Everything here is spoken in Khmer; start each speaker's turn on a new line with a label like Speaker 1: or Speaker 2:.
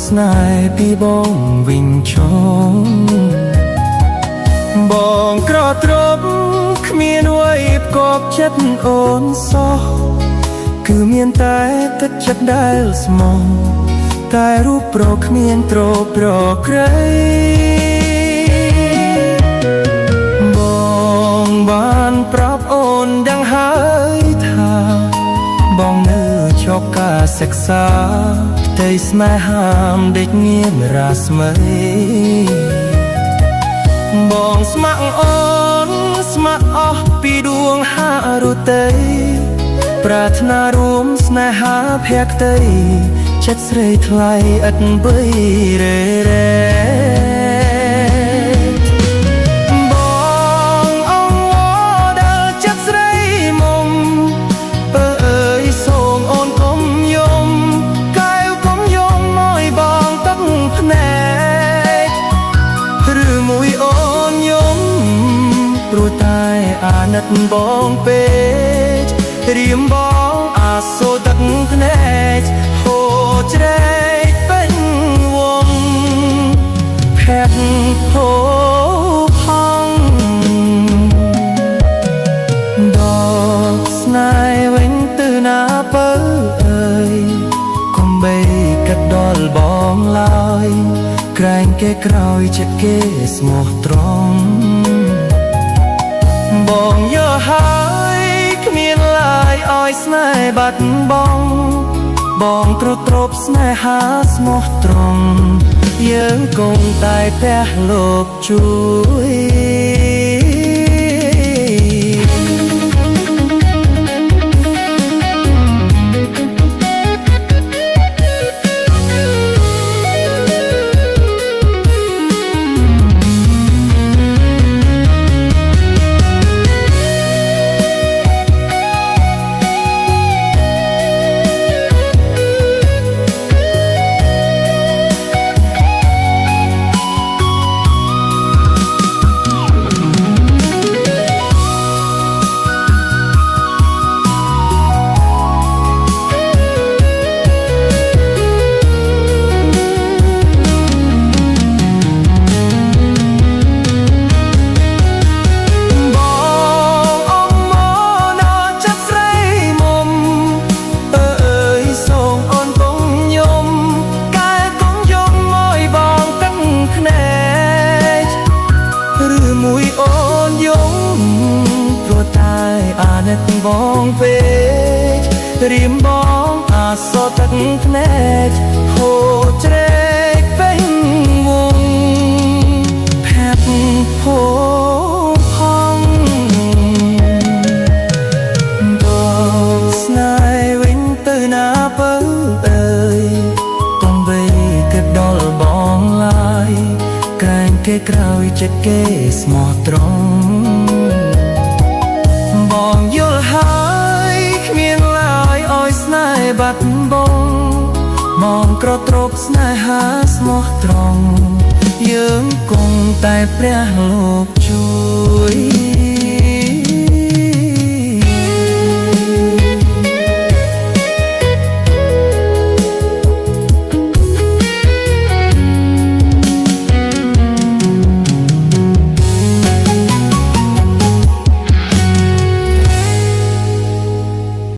Speaker 1: ស្នេហ៍ពីបងវិញចុងបងក្រត្រប់គ្មានអ្វីផ្គប់ចិត្តអូនសោះគឺមានតែទឹកចិត្តដែលស្មោះតែរូបប្រគ្មានត្រប្រក្រៃបងបានប្រាប់អូនដឹងហើយថាបងនៅជោគការសិក្សាផ្ទៃស្នេហាដេកងៀមរាស្មីបងស្ម័គ្រអូនស្ម័គ្រអស់ពីដួងហារុតីប្រាថ្នារួមស្នេហាភក្តីចិត្តស្រីថ្លៃឥតបីរេរេបងអង្វរដល់ចិត្តស្រីមុំអើយសូមអូនកុំយំកែវកុំយំមកបងទឹកភ្នែកឬមួយអូនយំព្រោះតែអាណិតបងពេករៀមបងអាសូរទឹកភ្នែកហូរជ្រែកពេញវងផែនហូរផង់ដកស្នេហ៍វិញទៅណាបើអើយកុំបីកាត់ដល់បងឡើយក្រែងគេក្រោយចិត្តគេស្មោះត្រង់បងយកហើយគ្មានឡើយឲ្យស្នេហ៍បាត់បង់បងទ្រុឌទ្រពស្នេហាស្មោះត្រង់យើងគង់តែផ្ទះលោកជួយបងពេករៀមបងអាសទឹកភ្នែកហូរជ្រែកពេញវងផាត់ហូរផង់ដកស្នេហ៍វិញទៅណាបើអើយកុំបីកាត់ដល់បងឡើយក្រែងគេក្រោយចិត្តគេស្មោះត្រង់បងយល់ហើយគ្មានឡើយឲ្យស្នេហ៍បាត់បង់បងក្រត្រប់ស្នេហាស្មោះត្រង់យើងគង់តែព្រះលោកជួយ